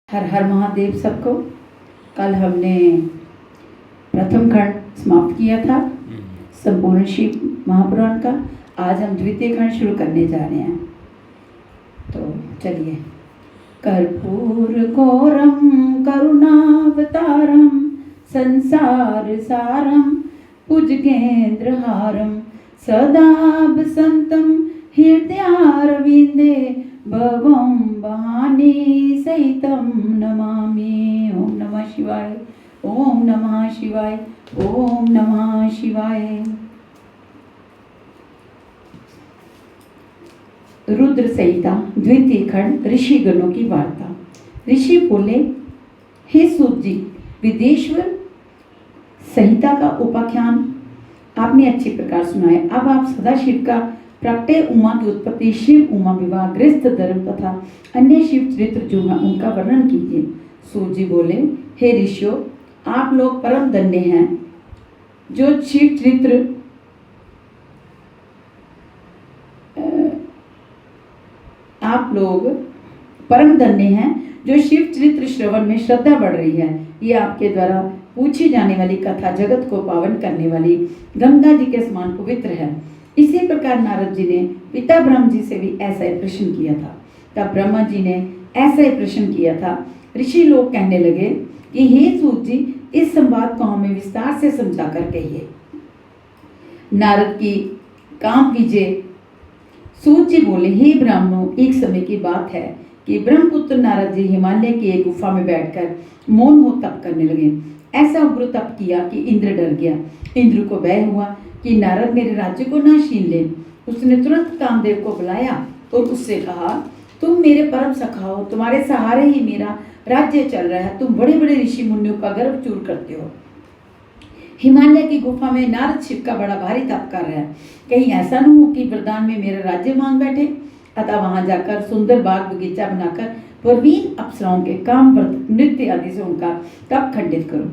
हर हर महादेव सबको। कल हमने प्रथम खंड समाप्त किया था संपूर्ण शिव महापुराण का। आज हम द्वितीय खंड शुरू करने जा रहे हैं। तो चलिए। कर्पूर घोरम करुणावतारम संसार सारम भुजगेंद्रहारम सदा बसंतम हृदयारविंदे भवं भवानी सहितं नमामि। ओम नमः शिवाय, ओम नमः शिवाय, ओम नमः शिवाय। रुद्र संहिता द्वितीय खंड ऋषि गणों की वार्ता। ऋषि बोले, हे सूत जी, विदेश्वर संहिता का उपाख्यान आपने अच्छी प्रकार सुना है। अब आप सदाशिव का प्रकटे उमा की उत्पत्ति, शिव उमा विवाह, गृहस्थ धर्म तथा अन्य शिव चरित्र जो है उनका वर्णन कीजिए। सूत जी बोले, हे ऋषियों, आप लोग परम धन्य हैं जो शिव चरित्र आप लोग परम धन्य हैं जो शिव चरित्र श्रवण में श्रद्धा बढ़ रही है। ये आपके द्वारा पूछी जाने वाली कथा जगत को पावन करने वाली गंगा जी के समान पवित्र है। इसी प्रकार नारद जी ने पिता ब्रह्म जी से भी ऐसा ही प्रश्न किया था। तब ब्रह्मा जी ने ऐसा ही प्रश्न किया था। ऋषि लोग कहने लगे कि हे सूत जी, इस संवाद को हमें विस्तार से समझा कर कहिए। नारद की काम कीजिए। सूत जी बोले, हे ब्राह्मणों, एक समय की बात है कि ब्रह्मपुत्र नारद जी हिमालय की एक गुफा में बैठकर मौन हो तप करने लगे। ऐसा उग्र तप किया कि इंद्र डर गया। इंद्र को भय हुआ कि नारद मेरे राज्य को ना छीन ले। उसने तुरंत कामदेव को बुलाया और उससे कहा, तुम मेरे परम सखा हो, तुम्हारे सहारे ही मेरा राज्य चल रहा है। तुम बड़े बड़े ऋषि मुनियों का गर्व चूर करते हो। हिमालय की गुफा में नारद शिव का बड़ा भारी तप कर रहा है। कहीं ऐसा न हो कि वरदान में मेरा राज्य मांग बैठे। अतः वहां जाकर सुंदर बाग बगीचा बनाकर प्रवीण अप्सराओं के काम व्रत नृत्य आदि से उनका तप खंडित करो।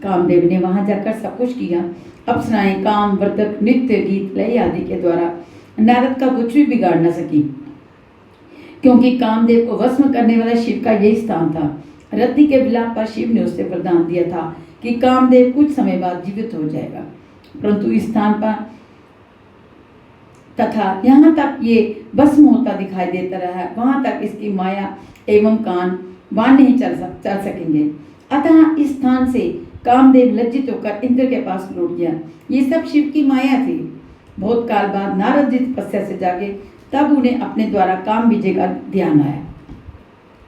कामदेव ने वहां जाकर सब कुछ किया। अप्सराएं काम व्रत नृत्य गीत लय आदि के द्वारा नारद का कुछ भी बिगाड़ न सकी, क्योंकि कामदेव को वश करने वाला शिव का यही स्थान था। रति के विलाप पर शिव ने उससे वरदान दिया था कि कामदेव कुछ समय बाद जीवित हो जाएगा, परंतु इस स्थान पर तथा यहाँ तक ये भस्म होता दिखाई देता रहा, वहां तक इसकी माया एवं कान वान नहीं चल सकेंगे। अतः इस स्थान से कामदेव लज्जित होकर इंद्र के पास लौट गया। ये सब शिव की माया थी। बहुत काल बाद नारद जी तपस्या से जागे, तब उन्हें अपने द्वारा काम विजय का ध्यान आया।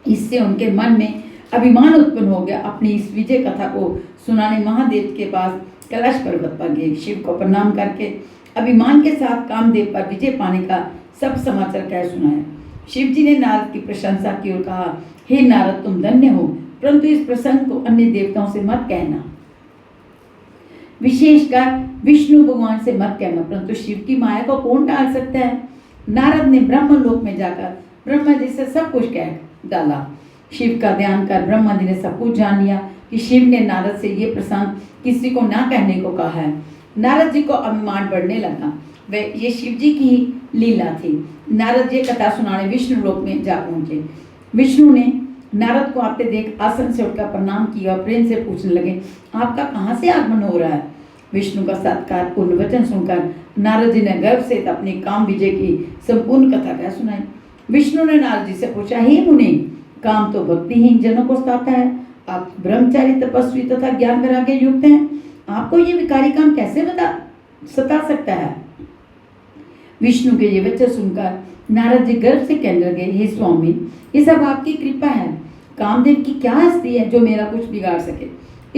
इससे उनके मन में अभिमान उत्पन्न हो गया। अपनी इस विजय कथा को सुनाने महादेव के पास कैलाश पर्वत पर गए। शिव को प्रणाम करके अभिमान के साथ कामदेव पर विजय पाने का सब समाचार कह सुनाया। शिव जी ने नारद की प्रशंसा की और कहा, हे नारद, तुम धन्य हो, परंतु इस प्रसंग को अन्य देवताओं से मत कहना, विशेषकर विष्णु भगवान से मत कहना, परंतु शिव की माया को कौन टाल सकता है। नारद ने ब्रह्मलोक में जाकर ब्रह्मा जी से सब कुछ कह डाला। शिव का ध्यान कर ब्रह्मा जी ने सब कुछ जान लिया कि शिव ने नारद से ये प्रसंग किसी को ना कहने को कहा है। नारद जी को अभिमान बढ़ने लगा। वे ये शिव जी की लीला थी। नारद ये कथा सुनाने विष्णु लोक में जा पहुंचे। विष्णु ने नारद को आते देख आसन से उठकर प्रणाम किया और प्रेम से पूछने लगे, आपका कहाँ से आगमन हो रहा है। विष्णु का सत्कार पूर्ण वचन सुनकर नारद जी ने गर्व से अपनी काम विजय की संपूर्ण कथा कह सुनाई। विष्णु ने नारद जी से पूछा, हे मुनि, काम तो भक्तिहीन जनों को सताता है। आप ब्रह्मचारी, तपस्वी तथा ज्ञान वैराग्य युक्त हैं, आपको ये विकारी काम कैसे सता सकता है। विष्णु के ये वचन सुनकर नारद जी गर्व से कहने लगे, हे स्वामी, ये सब आपकी कृपा है। कामदेव की क्या हस्ती है जो मेरा कुछ बिगाड़ सके।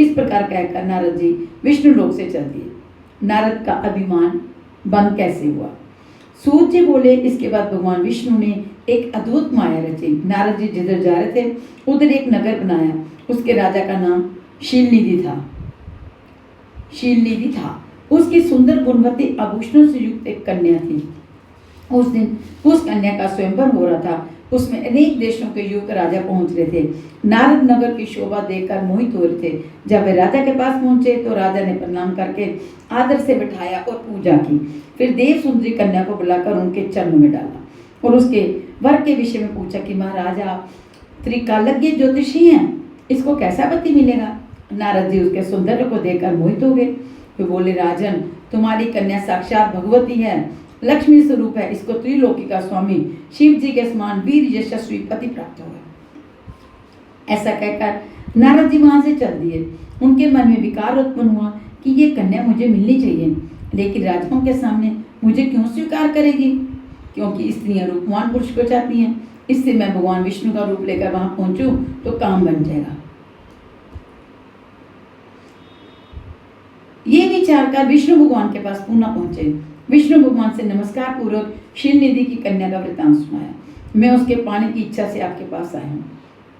इस प्रकार कहकर नारद जी विष्णु लोक से चल दिए। नारद का अभिमान बंद कैसे हुआ। सूत जी बोले, इसके बाद भगवान विष्णु ने एक अद्भुत माया रची। नारद जी जिधर जा रहे थे उधर एक नगर बनाया। उसके राजा का नाम शीलनिधि था। उसकी सुंदर गुणवती आभूषणों से युक्त एक कन्या थी। उस दिन उस कन्या का स्वयंवर हो रहा था। उसमें अनेक देशों के युवक राजा पहुंच रहे थे। नारद नगर की शोभा देखकर मोहित हो रहे थे। जब वे राजा के पास पहुंचे तो राजा ने प्रणाम करके आदर से बिठाया और पूजा की। फिर देव सुंदरी कन्या को बुलाकर उनके चरणों में डाला और उसके वर के विषय में पूछा कि महाराज, आप त्रिकालज्ञ ज्योतिषी हैं, इसको कैसा पति मिलेगा। नारद जी उसके सौंदर्य को देखकर मोहित हो गए। वे बोले, राजन, तुम्हारी कन्या साक्षात भगवती है, लक्ष्मी स्वरूप है, इसको त्रिलोकी का स्वामी शिव जी के समान वीर यशस्वी पति प्राप्त होगा। ऐसा कहकर नारद जी वहां से चल दिए। उनके मन में विकार उत्पन्न हुआ कि ये कन्या मुझे मिलनी चाहिए, लेकिन राजाओं के सामने मुझे क्यों स्वीकार करेगी, क्योंकि स्त्रियां रूपवान पुरुष को चाहती हैं। इससे मैं भगवान विष्णु का रूप लेकर वहां पहुंचूं तो काम बन जाएगा। ये विचार कर विष्णु भगवान के पास पुनः पहुंचे। विष्णु भगवान से नमस्कार पूर्वक क्षीरनिधि की कन्या का वृतांत सुनाया। मैं उसके पाने की इच्छा से आपके पास आया हूँ,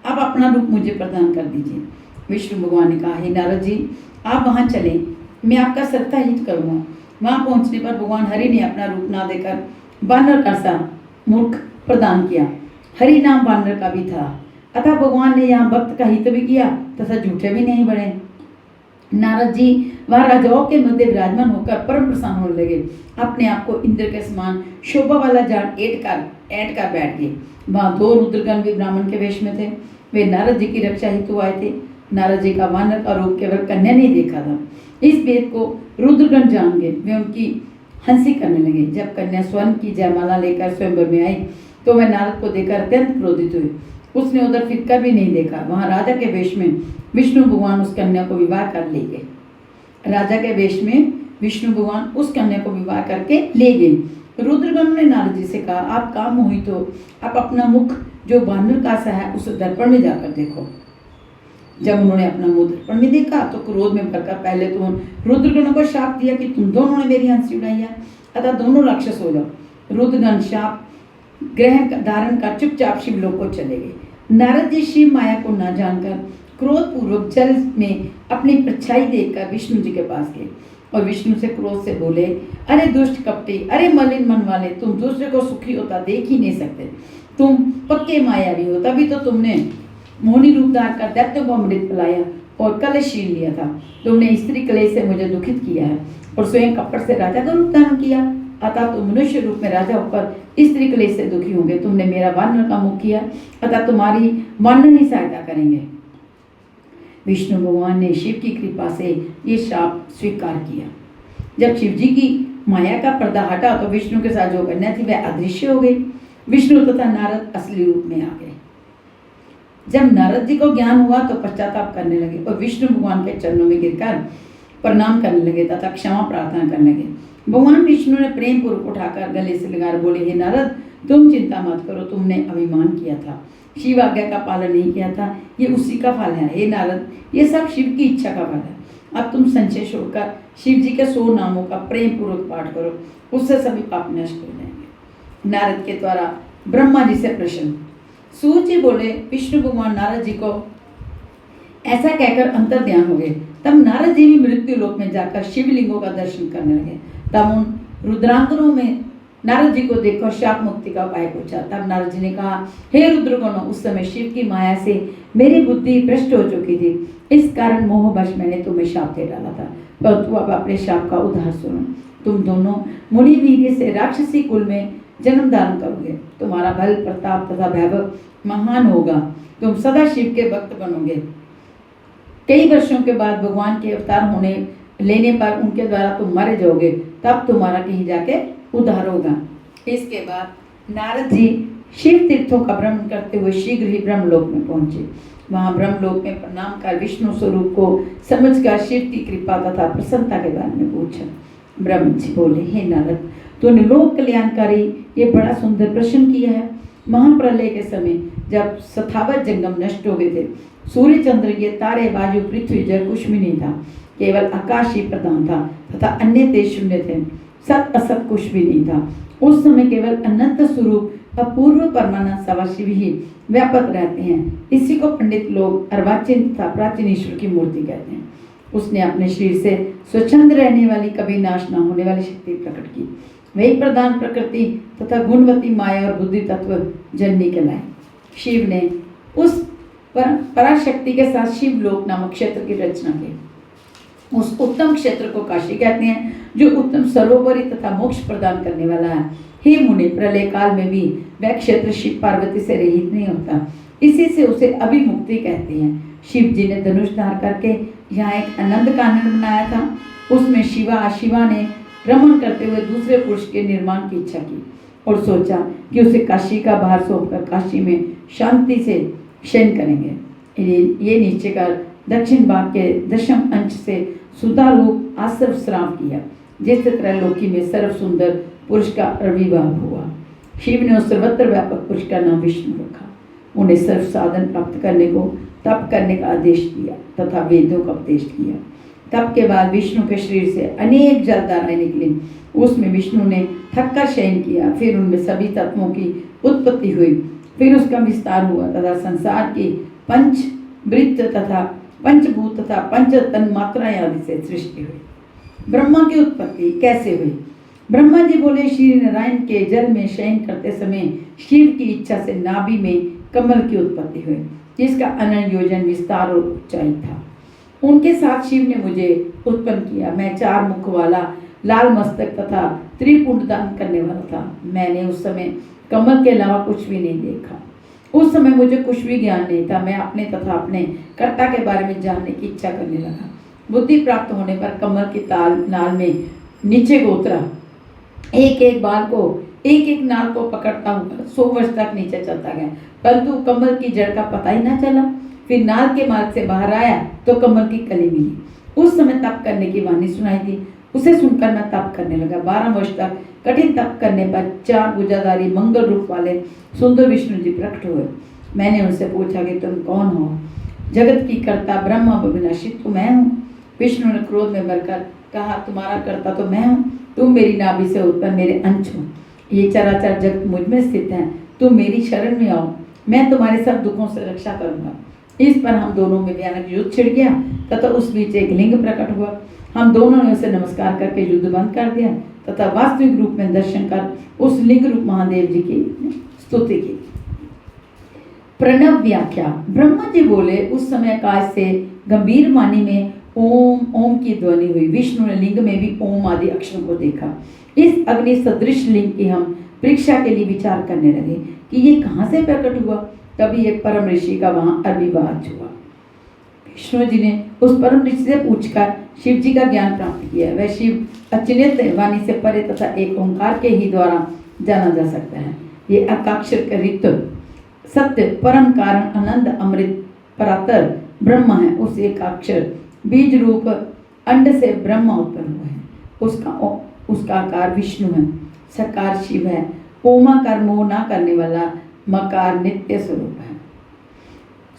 आप अपना रूप मुझे प्रदान कर दीजिए। विष्णु भगवान ने कहा, हे नारद जी, आप वहाँ चलें, मैं आपका सर्वथा हित करूँगा। वहाँ पहुँचने पर भगवान हरि ने अपना रूप ना देकर बानर का सा मूर्ख प्रदान किया। हरि नाम बानर का भी था, अतः भगवान ने यहाँ भक्त का हित भी किया तथा झूठे भी नहीं बढ़े। नारद जी वह राजाओं के मध्य विराजमान होकर परम प्रसन्न होने लगे। अपने आप को इंद्र के समान शोभा वाला जान ऐंठ कर बैठ गए। वहाँ 2 रुद्रगण भी ब्राह्मण के वेश में थे। वे नारद जी की रक्षा हेतु आए थे। नारद जी का वानर का रूप केवल कन्या ने देखा था। इस भेद को रुद्रगण जान गए। वे उनकी हंसी करने लगे। जब कन्या स्वर्ण की जयमाला लेकर स्वयंवर में आई तो वह नारद को देखकर अत्यंत क्रोधित हुए। उसने उधर फिरकर भी नहीं देखा। वहाँ राजा के वेश में विष्णु भगवान उस कन्या को विवाह कर ले गए। राजा के वेश में विष्णु भगवान उस कन्या को विवाह करके ले गए। रुद्रगण ने नारद जी से कहा, आप काम मोहित हो, आप अपना मुख जो बानर का सा है उस दर्पण में जाकर देखो। जब उन्होंने अपना मुंह दर्पण में देखा तो क्रोध में भरकर पहले तो रुद्रगणों को शाप दिया कि तुम दोनों ने मेरी हंसी उड़ाई है, अतः दोनों राक्षस हो जाओ। रुद्रगण शाप ग्रह धारण कर चुपचाप शिवलोक को चले गए। नारद जी शिव माया को न जानकर क्रोध पूर्वक जल में अपनी परछाई देखकर विष्णु जी के पास गए और विष्णु से क्रोध से बोले, अरे दुष्ट कपटी, अरे मलिन मन वाले, तुम दूसरे को सुखी होता देख ही नहीं सकते। तुम पक्के मायावी हो, तभी तो तुमने मोहनी रूप धार कर दैत्यों को अमृत पिलाया और कलश छीन लिया था। तुमने स्त्री कलेश से मुझे दुखित किया है और स्वयं कपट से राजा का रूप धारण किया, अतः तुम मनुष्य रूप में राजा होकर स्त्री कलेश से दुखी होंगे। तुमने मेरा वानर का मुख किया, अतः तुम्हारी वानर ही सहायता करेंगे। विष्णु भगवान ने शिव की कृपा से ये शाप स्वीकार किया। जब शिव जी की माया का पर्दा हटा तो विष्णु के साथ जो कन्या थी वह अदृश्य हो गई। विष्णु तथा नारद असली रूप में आ गए। जब नारद जी को ज्ञान हुआ तो पश्चाताप करने लगे और विष्णु भगवान के चरणों में गिरकर प्रणाम करने लगे तथा क्षमा प्रार्थना करने लगे। भगवान विष्णु ने प्रेम पूर्वक उठाकर गले से लगाकर बोले, हे नारद, तुम चिंता मत करो, तुमने अभिमान किया था, शिव आज्ञा का पालन नहीं किया था, ये उसी का फल है। हे नारद, ये सब शिव की इच्छा का फल है। अब तुम संशय छोड़कर शिव जी के 100 नामों का प्रेम पूर्वक पाठ करो, उससे सभी पाप नष्ट हो जाएंगे। नारद के द्वारा ब्रह्मा जी से प्रश्न। सूर्य जी बोले, विष्णु भगवान नारद जी को ऐसा कहकर अंतर ध्यान हो गए। तब नारद जी भी मृत्यु लोक में जाकर शिवलिंगों का दर्शन करने लगे। तब उन रुद्रांगनों में नारद जी को देखकर शाप मुक्ति का उपाय पूछा। तब नारद जी ने कहा, हे रुद्रगणों, उस समय शिव की माया से मेरी बुद्धि भ्रष्ट हो चुकी थी, इस कारण मोहवश मैंने तुम्हें शाप दे डाला था, परंतु अब अपने शाप का उद्धार सुनो। तुम दोनों मुनि वीर्य से राक्षसी कुल में जन्म धारण करोगे। तुम्हारा बल, प्रताप तथा वैभव महान होगा। तुम सदा शिव के भक्त बनोगे। कई वर्षों के बाद भगवान के अवतार होने लेने पर उनके द्वारा तुम मारे जाओगे, तब तुम्हारा कहीं जाके उद्धार होगा। इसके बाद नारद जी शिव तीर्थों का भ्रमण करते हुए शीघ्र ही ब्रह्मलोक में पहुंचे। वहां ब्रह्मलोक में प्रणाम कर विष्णु स्वरूप को समझकर शिव की कृपा तथा प्रसन्नता के बारे में पूछा। ब्रह्म जी बोले, हे नारद, तूने लोक कल्याणकारी ये बड़ा सुंदर प्रश्न किया है। महाप्रलय के समय जब सथावत जंगम नष्ट हो गए थे, सूर्य चंद्र, ये तारे, वायु, पृथ्वी, जल कुछ भी नहीं था, केवल आकाश ही प्रधान था तथा अन्य तेज शून्य थे। सत असत कुछ भी नहीं था। उस समय केवल अनंत स्वरूप अपूर्व परमानंद सवाशिव ही व्यापक रहते हैं। इसी को पंडित लोग अर्वाचीन तथा प्राचीन ईश्वर की मूर्ति कहते हैं। उसने अपने शरीर से स्वच्छंद रहने वाली, कभी नाश न होने वाली शक्ति प्रकट की। वही प्रधान प्रकृति तथा गुणवती माया और बुद्धि तत्व जननी कहलाए। शिव ने उस पराशक्ति के साथ शिवलोक नामक क्षेत्र की रचना की। उस उत्तम क्षेत्र को काशी कहते हैं, जो उत्तम सर्वोपरि तथा मोक्ष प्रदान करने वाला है। हे मुनि, प्रलय काल में भी वह क्षेत्र शिव पार्वती से रहित नहीं होता। इसी से उसे अभिमुक्ति कहते हैं। शिव जी ने धनुष धार करके यहाँ एक आनंद कानन बनाया था। उसमें शिवा ने रमण करते हुए दूसरे पुरुष के निर्माण की इच्छा की और सोचा कि उसे काशी का भार सौंपकर काशी में शांति से शयन करेंगे। ये नीचे का दक्षिण भाग के दशम अंश से सुधारूप आश्रम श्राव किया, जिस तरह लोकी में सर्व सुंदर पुरुष का आविर्भाव हुआ। शिव ने उस सर्वत्र व्यापक पुरुष का नाम विष्णु रखा। उन्हें सर्व साधन प्राप्त करने को तप करने का आदेश दिया तथा वेदों का उपदेश किया। तप के बाद विष्णु के शरीर से अनेक जलधाराएं निकली। उसमें विष्णु ने थककर शयन किया। फिर उनमें सभी तत्वों की उत्पत्ति हुई। फिर उसका विस्तार हुआ तथा संसार की पंचवृत्त तथा पंचभूत तथा पंच तन्मात्राएं आदि से सृष्टि हुई। ब्रह्मा की उत्पत्ति कैसे हुई? ब्रह्मा जी बोले, श्री नारायण के जल में शयन करते समय शिव की इच्छा से नाभि में कमल की उत्पत्ति हुई, जिसका अनंत योजन विस्तार और ऊंचाई था। उनके साथ शिव ने मुझे उत्पन्न किया। मैं 4 मुख वाला, लाल मस्तक तथा त्रिपुंड दान करने वाला था। मैंने उस समय कमल के अलावा कुछ भी नहीं देखा। उस समय मुझे कुछ भी ज्ञान नहीं था। मैं अपने तथा अपने कर्ता के बारे में जानने की इच्छा करने लगा। बुद्धि प्राप्त होने पर कमल की नाल में नीचे को उतरा। एक एक नाल को पकड़ता हुआ 100 वर्ष तक नीचे चलता गया, परंतु कमल की जड़ का पता ही ना चला। फिर नाल के मार्ग से बाहर आया तो कमल की कली मिली। उस समय तप करने की वाणी सुनाई दी। उसे सुनकर मैं तप करने लगा। 12 वर्ष तक कठिन तप करने पर 4 भुजाधारी मंगल रूप वाले सुंदर विष्णु जी प्रकट हुए। मैंने उनसे पूछा कि तुम कौन हो? जगत की कर्ता ब्रह्मा विनाशी तो मैं हूँ। विष्णु ने क्रोध में भरकर कहा, तुम्हारा कर्ता तो मैं हूँ। तुम मेरी नाभि से उत्पन्न मेरे अंश हो। ये चराचर जगत मुझ में स्थित है। तुम मेरी शरण में आओ, मैं तुम्हारे सब दुखों से रक्षा करूंगा। इस पर हम दोनों में भयानक युद्ध छिड़ गया तथा उस बीच एक लिंग प्रकट हुआ। हम दोनों ने उसे नमस्कार करके युद्ध बंद कर दिया तथा वास्तविक रूप में दर्शन कर उस लिंग रूप महादेव जी की स्तुति की। प्रणव व्याख्या। ब्रह्मा जी बोले, उस समय आकाश से गंभीर वाणी में ओम ओम की ध्वनि हुई। विष्णु ने लिंग में भी ओम आदि अक्षरों को देखा। इस अग्नि सदृश लिंग की हम परीक्षा के लिए विचार करने लगे कि ये कहाँ से प्रकट हुआ। तभी एक परम ऋषि का वहां आविर्भाव हुआ। विष्णु जी ने उस परम ऋषि से पूछकर शिव जी का ज्ञान प्राप्त किया। वह शिव अचिन्त्य वाणी से परे तथा एक ओंकार के ही द्वारा जाना जा सकता है। ये एकाक्षर रिक्त सत्य परम कारण आनंद अमृत परातर ब्रह्म है। उस एकाक्षर बीज रूप अंड से ब्रह्मा उत्पन्न हुए हैं। उसका आकार विष्णु है, सकार शिव है, ओमाकार मोह ना करने वाला, मकार नित्य स्वरूप है।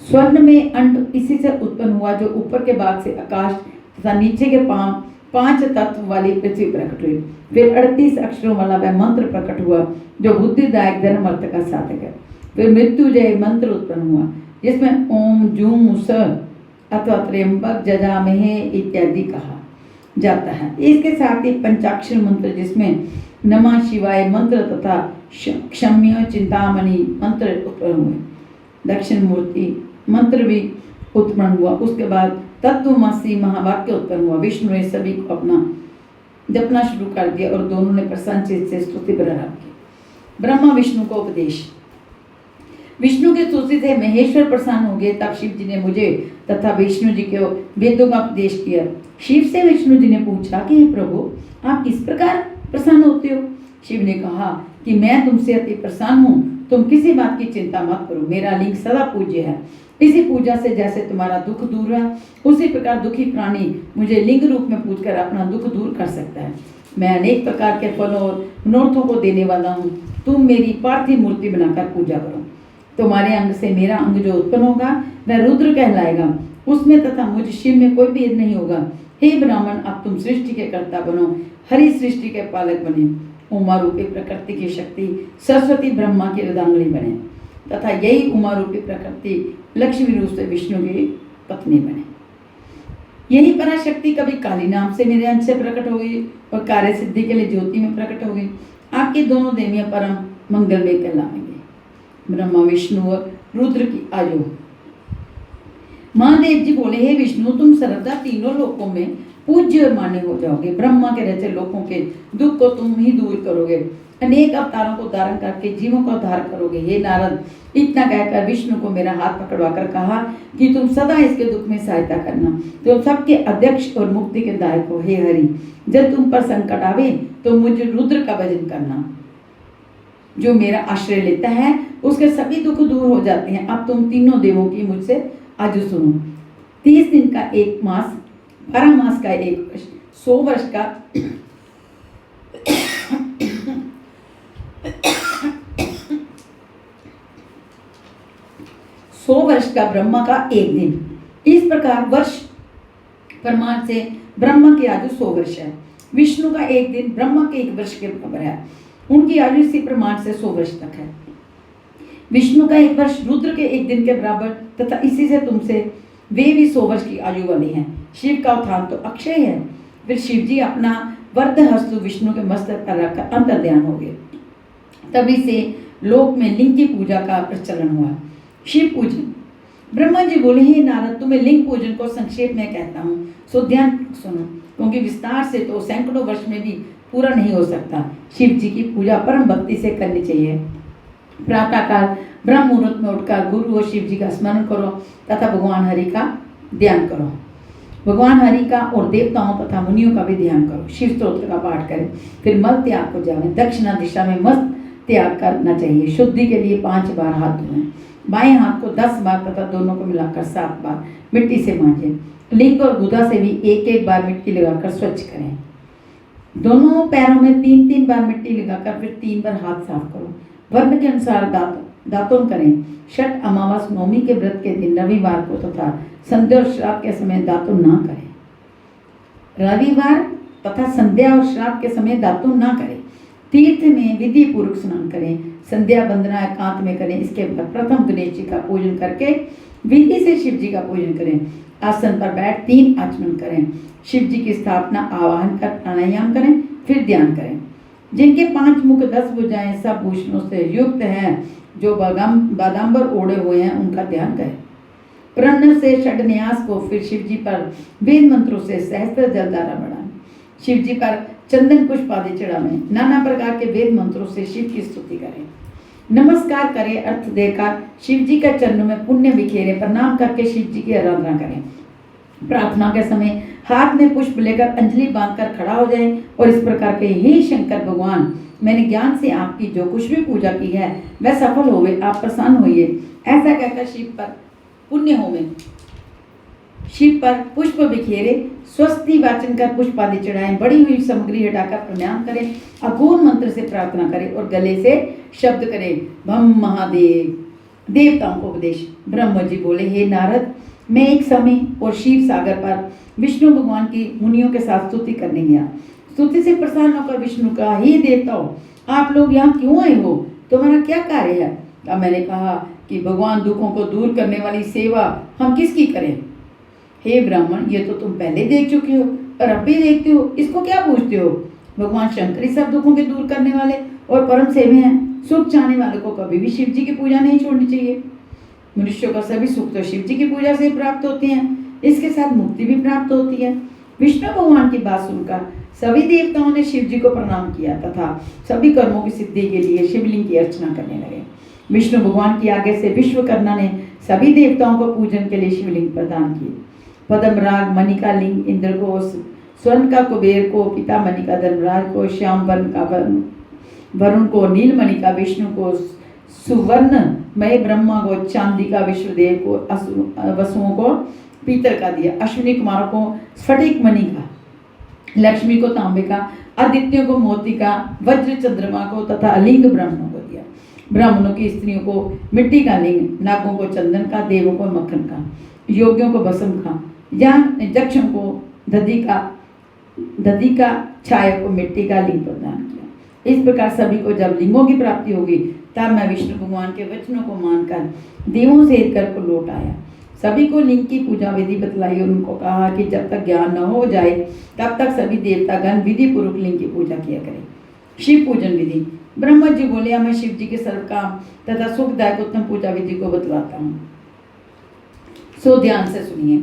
स्वर्ण में अंड इसी से उत्पन्न हुआ जो ऊपर के भाग से आकाश तथा नीचे के 5 तत्व वाली पृथ्वी प्रकट हुई। फिर 38 अक्षरों वाला वह मंत्र प्रकट हुआ जो बुद्धिदायक धर्म अर्थ का साधक है। फिर मृत्युजय मंत्र उत्पन्न हुआ जिसमें ओम जूम स अथवा त्र्यंबक जजामहे इत्यादि कहा जाता है। इसके साथ ही पंचाक्षर मंत्र जिसमें नमः शिवाय मंत्र तथा क्षम्य चिंतामणि मंत्र उत्पन्न हुए। दक्षिण मूर्ति मंत्र भी उत्पन्न हुआ। उसके बाद तत्वमसि महावाक्य उत्पन्न हुआ। विष्णु ने सभी को अपना जपना शुरू कर दिया और दोनों ने प्रसन्न चित्त से स्तुति प्रारंभ की। ब्रह्मा विष्णु को उपदेश। विष्णु के स्तुति से महेश्वर प्रसन्न हो गए। तब शिव जी ने मुझे तथा विष्णु जी को वेदों का उपदेश किया। शिव से विष्णु जी ने पूछा कि हे प्रभु, आप किस प्रकार प्रसन्न होते हो? शिव ने कहा कि मैं तुमसे अति प्रसन्न हूँ। तुम किसी बात की चिंता मत करो। मेरा लिंग सदा पूज्य है। इसी पूजा से जैसे तुम्हारा दुख दूर है, उसी प्रकार दुखी प्राणी मुझे लिंग रूप में पूजकर अपना दुख दूर कर सकता है। मैं अनेक प्रकार के फलों और मनोरथों को देने वाला हूँ। तुम मेरी पार्थिव मूर्ति बनाकर पूजा करो। तुम्हारे अंग से मेरा अंग जो उत्पन्न होगा वह रुद्र कहलाएगा। उसमें तथा मुझ शिव में कोई भेद नहीं होगा। हे ब्राह्मण, अब तुम सृष्टि के कर्ता बनो, हरि सृष्टि के पालक बने। उमा रूपी प्रकृति की शक्ति सरस्वती ब्रह्मा की हृदयांगनी बने तथा यही उमा रूपी प्रकृति लक्ष्मी रूप से विष्णु की पत्नी बने। यही पराशक्ति कभी काली नाम से मेरे अंश से प्रकट हो गई और कार्य सिद्धि के लिए ज्योति में प्रकट हो गई। आपकी दोनों देवियां परम मंगलमय कहलाएंगे। ब्रह्मा विष्णु और रुद्र की आयु। महादेव जी बोले, हे विष्णु, तुम सर्वदा तीनों लोकों में पूज्य और मान्य हो जाओगे। ब्रह्मा के रचे लोकों के दुख को तुम ही दूर करोगे। अनेक अवतारों को धारण करके जीवों का उद्धार करोगे। हे नारद, इतना कहकर विष्णु को मेरा हाथ पकड़वाकर कहा कि तुम सदा इसके दुख में सहायता करना, तुम सबके अध्यक्ष और मुक्ति के दायक हो। हे हरि, जब तुम पर संकट आवे तो मुझे रुद्र का भजन करना। जो मेरा आश्रय लेता है उसके सभी दुख दूर हो जाते हैं। अब तुम तीनों देवों की मुझसे आज सुनो। 30 दिन का एक मास, 12 मास का एक वर्ष, 100 वर्ष का 100 वर्ष का ब्रह्मा का एक दिन। इस प्रकार वर्ष प्रमाण से ब्रह्मा की आयु 100 वर्ष है। विष्णु का एक दिन ब्रह्मा के 1 वर्ष के बराबर है। उनकी आयु इसी प्रमाण से 100 वर्ष तक है। विष्णु का 1 वर्ष रुद्र के 1 दिन के बराबर तथा इसी से तुमसे वे भी 100 वर्ष की आयु वाले हैं। शिव का उत्थान तो अक्षय है। फिर शिव जी अपना वर्ध हस्तु विष्णु के मस्तक पर रखकर अंतर्ध्यान हो गए। तभी से लोक में लिंग की पूजा का प्रचलन हुआ। शिव पूजन। ब्रह्मा जी बोले, हे नारद, तुम्हें लिंग पूजन को संक्षेप में कहता हूँ, सो ध्यान सुनो, क्योंकि विस्तार से तो सैकड़ों वर्ष में भी पूरा नहीं हो सकता। शिव जी की पूजा परम भक्ति से करनी चाहिए। प्रातःकाल ब्रह्म मुहूर्त में उठकर गुरु और शिव जी का स्मरण करो तथा भगवान हरि का ध्यान करो। भगवान हरि का और देवताओं तथा मुनियों का भी ध्यान करो। शिव स्तोत्र का पाठ करें। फिर मल त्याग को जाए। दक्षिणा दिशा में मस्त त्याग करना चाहिए। शुद्धि के लिए 5 बार हाथ धोएं। बाएं हाथ को 10 बार तथा दोनों को मिलाकर 7 बार मिट्टी से मांजें। लिंग और गुदा से भी 1-1 बार मिट्टी लगाकर स्वच्छ करें। दोनों पैरों में 3-3 बार मिट्टी लगाकर फिर 3 बार हाथ साफ करो। वर्ण के अनुसार दातुन करें। छठ, अमावस, नवमी के व्रत के दिन रविवार को तथा संध्या और श्राद्ध के समय दातुन ना करें। रविवार तथा संध्या और श्राद्ध के समय दातुन ना करें। तीर्थ में विधि पूर्वक स्नान करें। संध्या वंदना एकांत में करें। इसके बाद प्रथम गणेश जी का पूजन करके विधि से शिव जी का पूजन करें। आसन पर बैठ 3 आचमन करें। शिव जी की स्थापना, आवाहन कर प्राणायाम करें, फिर ध्यान करें। जिनके 5 मुख 10 भुजाएं सब भूषणों से युक्त हैं, जो बादाम्बर ओढ़े हुए हैं, उनका ध्यान करें। प्रणव से षडन्यास को, फिर शिव जी पर वेद मंत्रों से सहस्त्र जलधारा बढ़ाएं। शिव जी पर चंदन पुष्प आदि चढ़ावें। नाना प्रकार के वेद मंत्रों से शिव की स्तुति करें। नमस्कार करें, अर्थ देकर शिव जी के चरणों में पुण्य बिखेरे। प्रणाम करके शिव जी की आराधना करें। प्रार्थना के समय हाथ में पुष्प लेकर अंजलि बांधकर खड़ा हो जाएं और इस प्रकार के, हे शंकर भगवान, मैंने ज्ञान से आपकी जो कुछ भी पूजा की है वह सफल होवे, आप प्रसन्न होइए। ऐसा कहकर शिव पर पुण्य होवे। शिव पर पुष्प बिखेरे, स्वस्ति वाचन कर पुष्प आदि चढ़ाएं। बड़ी हुई सामग्री हटाकर प्रणाम करें। अघोर मंत्र से प्रार्थना करें और गले से शब्द करें, भम महादेव। देवताओं को उपदेश। ब्रह्मा जी बोले, हे नारद, मैं एक समय और शिव सागर पर विष्णु भगवान की मुनियों के साथ स्तुति करने गया। स्तुति से प्रसन्न होकर विष्णु का, हे देवताओं, आप लोग यहाँ क्यों आए हो? तुम्हारा क्या कार्य है? तब मैंने कहा कि भगवान दुखों को दूर करने वाली सेवा हम किसकी करें? हे ब्राह्मण, ये तो तुम पहले देख चुके हो और अब भी देखते हो, इसको क्या पूछते हो? भगवान शंकर ही सब दुखों के दूर करने वाले और परम सेवी हैं। सुख चाहने वाले को कभी भी शिव जी की पूजा नहीं छोड़नी चाहिए। मनुष्यों का सभी सुख तो शिव जी की पूजा से प्राप्त होते हैं। इसके साथ मुक्ति भी प्राप्त होती है। विष्णु भगवान की बात सुनकर सभी देवताओं ने शिव जी को प्रणाम किया तथा सभी कर्मों की सिद्धि के लिए शिवलिंग की अर्चना करने लगे। विष्णु भगवान की आज्ञा से विश्वकर्मा ने सभी देवताओं को पूजन के लिए शिवलिंग प्रदान किए। पद्म राग मणि का लिंग इंद्र को, स्वर्ण का कुबेर को, पिता मणि का धर्मराज को, श्याम वर्ण का वरुण को, नीलमणि का विष्णु को, सुवर्ण मय ब्रह्मा को, चांदी का विश्वदेव को, वसुओं को पीतल का दिया, अश्विनी कुमारों को स्फटिक मणि का, लक्ष्मी को तांबे का, आदित्यों को मोती का, वज्र चंद्रमा को तथा अलिंग ब्राह्मणों को दिया। ब्राह्मणों की स्त्रियों को मिट्टी का लिंग, नागों को चंदन का, देवों को मक्खन का, योगियों को भस्म का, यक्षों को दधी का, छाया को मिट्टी का लिंग प्रदान किया। इस प्रकार सभी को जब लिंगों की प्राप्ति होगी तब मैं विष्णु भगवान के वचनों को मानकर देवों से कर को लौट आया। सभी को लिंग की पूजा विधि बतलाई और उनको कहा कि जब तक ज्ञान न हो जाए तब तक सभी देवतागण विधि पूर्वक लिंग की पूजा किया करें। शिव पूजन विधि। ब्रह्मा जी बोले, मैं शिव जी के सर्व काम तथा सुखदायक उत्तम पूजा विधि को बतलाता हूँ, सो ध्यान से सुनिए।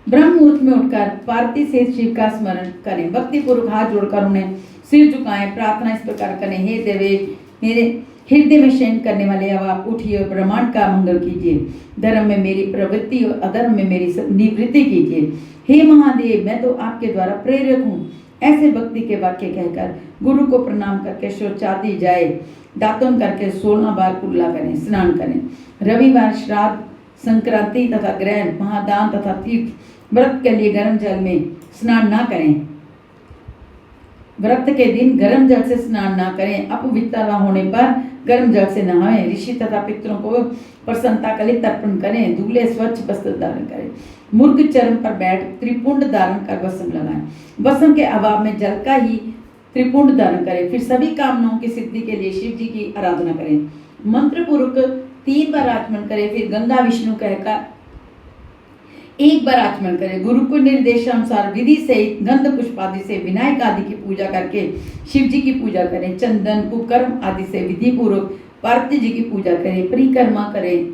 ब्रह्म मुहूर्त में उठकर पार्वती से शिव का स्मरण करें। भक्ति पूर्वक हाथ जोड़कर उन्हें सिर झुकाएं, प्रार्थना इस प्रकार करें, हे देवेश मेरे हृदय में शयन करने वाले, अब आप उठिए और ब्रह्मांड का मंगल कीजिए। धर्म में मेरी प्रवृत्ति और अधर्म में मेरी निवृत्ति कीजिए। हे महादेव, मैं तो आपके द्वारा प्रेरक हूँ। ऐसे भक्ति के वाक्य कहकर गुरु को प्रणाम करके शौचादि जाए, दातुन करके 16 बार कुल्ला करें, स्नान करें। रविवार, श्राद्ध, संक्रांति तथा ग्रहण, महादान तथा तीर्थ व्रत के लिए गर्म जल में स्नान ना करें। व्रत के दिन गर्म जल से स्नान ना करें। अपवित्रता होने पर गर्म जल से नहाएं। ऋषि तथा पितरों को प्रसन्नता के लिए तर्पण करें। दूल्हे स्वच्छ वस्त्र धारण करें। मुर्ग चर्म पर बैठ त्रिपुंड धारण कर वसम लगाएं। वसम के अभाव में जल का ही त्रिपुंड धारण करें। फिर सभी कामनाओं की सिद्धि के लिए शिव जी की आराधना करें। मंत्र पूर्वक 3 बार आचमन करें। फिर गंगा विष्णु कहकर 1 बार आचमन करें। गुरु को निर्देशानुसार विधि सहित गंध पुष्प आदि से विनायक आदि की पूजा करके शिव जी की पूजा करें। चंदन कुकर्म आदि से विधि पूर्वक पार्वती जी की पूजा करें। परिक्रमा करें,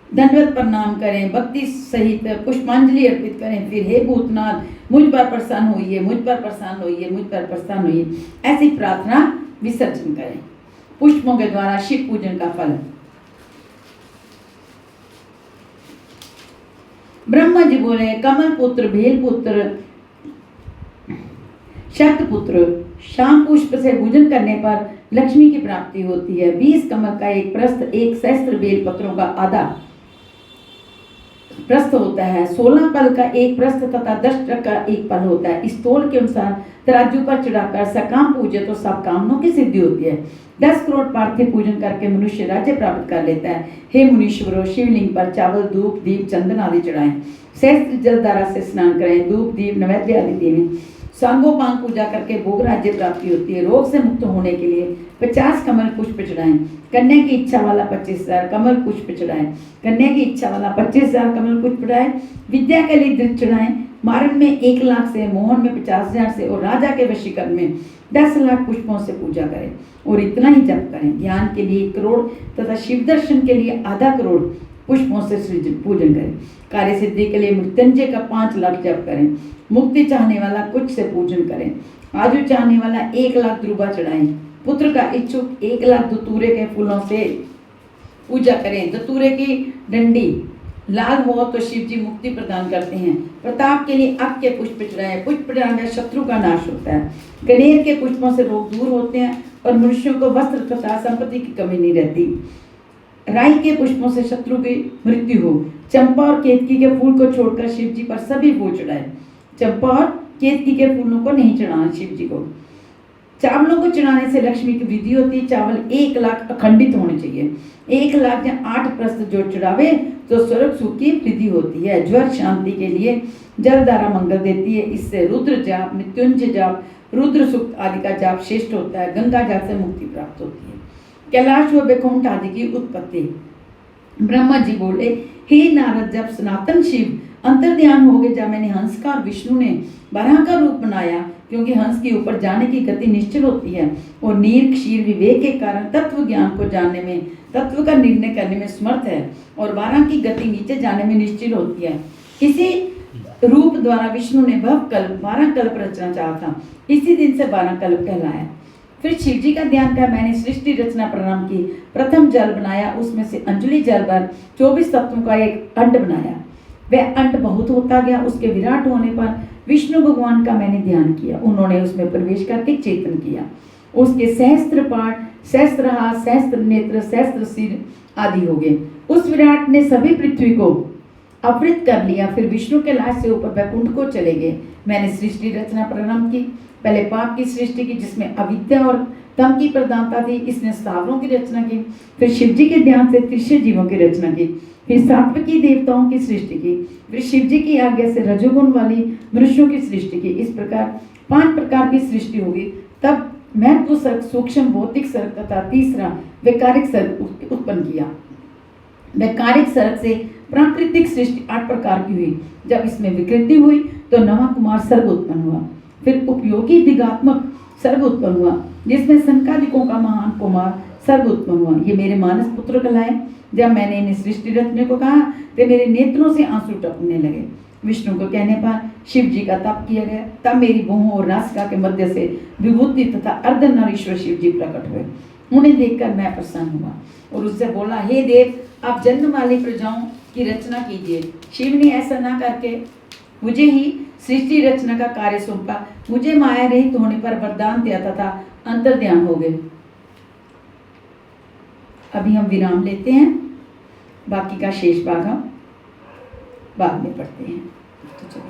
दंडवत प्रणाम करें, भक्ति सहित पुष्पांजलि अर्पित करें। फिर हे भूतनाथ, मुझ पर प्रसन्न होइए, मुझ पर प्रसन्न होइए, मुझ पर प्रसन्न होइए, ऐसी प्रार्थना विसर्जन करें। पुष्पों के द्वारा शिव पूजन का फल। ब्रह्मा जी बोले, कमल पुत्र, भेल पुत्र, शक्त पुत्र, शाम पुष्प से पूजन करने पर लक्ष्मी की प्राप्ति होती है। 20 कमल का एक प्रस्थ, 1 सहस्त्र बेल पत्रों का आधा प्रस्थ होता है। 16 पल का एक प्रस्थ तथा 10 ट्रक का एक पल होता है। इस तोल के अनुसार तराजू पर चढ़ाकर सकाम पूजे तो सब कामनों की सिद्धि होती है। 10 करोड़ पार्थिव पूजन करके मनुष्य राज्य प्राप्त कर लेता है। हे मुनीश्वरों, शिवलिंग पर चावल, धूप, दीप, चंदन आदि चढ़ाएं। सहस्त्र जलधारा से स्नान करें। धूप, दीप, नैवेद्य आदि देवें। सांगोपांग पूजा करके भोग राज्य प्राप्ति होती है। रोग से मुक्त होने के लिए 50 कमल पुष्प चढ़ाएं। कन्या की इच्छा वाला 25,000 कमल पुष्प चढ़ाएं। कन्या की इच्छा वाला 25,000 कमल पुष्प चढ़ाएं। विद्या के लिए धृत चढ़ाएं। मारण में 1 लाख से, मोहन में 50,000 से और राजा के वशीकरण में 10 लाख पुष्पों से पूजा करें और इतना ही जप करें। ज्ञान के लिए 1 करोड़ तथा शिव दर्शन के लिए आधा करोड़ पुष्पों से पूजन करें। कार्य सिद्धि के लिए मृत्युंजय का 5 लाख जप करें। मुक्ति चाहने वाला कुछ से पूजन करें। आयु चाहने वाला 1 लाख द्रुबा चढ़ाएं। पुत्र का इच्छुक 1 लाख धतूरे के फूलों से पूजा करें। धतूरे की डंडी लाल हो तो शिव जी मुक्ति प्रदान करते हैं। प्रताप के लिए अक के पुष्प चढ़ाएं। पुष्प चढ़ाने से शत्रु का नाश होता है। गणेर के पुष्पों से रोग दूर होते हैं और मनुष्यों को वस्त्र तथा संपत्ति की कमी नहीं रहती। राई के पुष्पों से शत्रु की मृत्यु हो। चंपा और केतकी के फूल को छोड़कर शिव जी पर सभी फूल चढ़ाएं। चंपा और केतकी के फूलों को नहीं चढ़ाना शिव जी को। चावलों को चढ़ाने से लक्ष्मी की वृद्धि होती है। चावल 1 लाख अखंडित होने चाहिए। 1 लाख या 8 प्रस्थ जो चढ़ावे तो स्वर्ग सुख की वृद्धि होती है। ज्वर शांति के लिए जलधारा मंगल देती है। इससे रुद्र जाप, मृत्युंजय जाप, रुद्र सुक्त आदि का जाप श्रेष्ठ होता है। गंगा जल से मुक्ति प्राप्त होती है। कैलाश व वैकुंठ आदि की उत्पत्ति। ब्रह्मा जी बोले, हे नारद, जब सनातन शिव अंतर्ध्यान हो गए, जब मैंने हंस का और विष्णु ने वराह का रूप बनाया, क्योंकि हंस के ऊपर जाने की गति निश्चल होती है और नीर क्षीर विवेक के कारण तत्व ज्ञान को जानने में, तत्व का निर्णय करने में समर्थ है और वराह की गति नीचे जाने में निश्चल होती है। इसी रूप द्वारा विष्णु ने भवकल्प 12 कल्प रचना चाहा था। इसी दिन से 12 कल्प कहलाया। फिर शिव जी का ध्यान कर मैंने सृष्टि रचना प्रारंभ की। प्रथम जल बनाया, उसमें से अंजलि जल भर 24 तत्वों का एक अंड बनाया। वह अंड बहुत होता गया। उसके विराट होने पर विष्णु भगवान का मैंने ध्यान किया। उन्होंने उसमें प्रवेश करके चेतन किया। उसके सहस्त्र पाठ, सहस्त्र हाथ, सहस्त्र नेत्र, सहस्त्र सिर आदि हो गए। उस विराट ने सभी पृथ्वी को आवृत कर लिया। फिर विष्णु के लाश से ऊपर वैकुंठ को चले गए। मैंने सृष्टि रचना प्रारंभ की। पहले पाप की सृष्टि की, जिसमें अविद्या और तम की प्रधानता थी। इसने स्थावरों की रचना की। फिर शिव जी के ध्यान से तृष्य जीवों की रचना की। फिर सात्विकी देवताओं की सृष्टि की। फिर शिव जी की आज्ञा से रजोगुण वाली मनुष्यों की सृष्टि की। इस प्रकार 5 प्रकार की सृष्टि होगी। तब महत्व सर्ग, सूक्ष्म भौतिक सर्ग तथा तीसरा वैकारिक सर्ग उत्पन्न किया। वैकारिक सर्ग से प्राकृतिक सृष्टि 8 प्रकार की हुई। जब इसमें विकृति हुई तो नवा कुमार सर्ग उत्पन्न हुआ। फिर उपयोगी दिगात्मक सर्ग उत्पन्न हुआ, जिसमें संकादिकों का महान कुमार सर्ग उत्पन्न हुआ। ये मेरे मानस पुत्र कहलाए। जब मैंने इन्हें सृष्टि रचने को कहा तो मेरे नेत्रों से आंसू टपकने लगे। विष्णु को कहने पर शिव जी का तप किया गया। तब मेरी भूहों और नासिका के मध्य से विभूति तथा अर्धनारीश्वर शिव जी प्रकट हुए। उन्हें देखकर मैं प्रसन्न हुआ और उससे बोला, हे देव, आप जन्म वाली प्रजाओं की रचना कीजिए। शिव ने ऐसा ना करके मुझे ही सृष्टि रचना का कार्य सौंपा। मुझे माया रहित होने पर वरदान दिया तथा अंतर ध्यान हो गए। अभी हम विराम लेते हैं, बाकी का शेष भाग हम बाद में पढ़ते हैं। तो चलिए।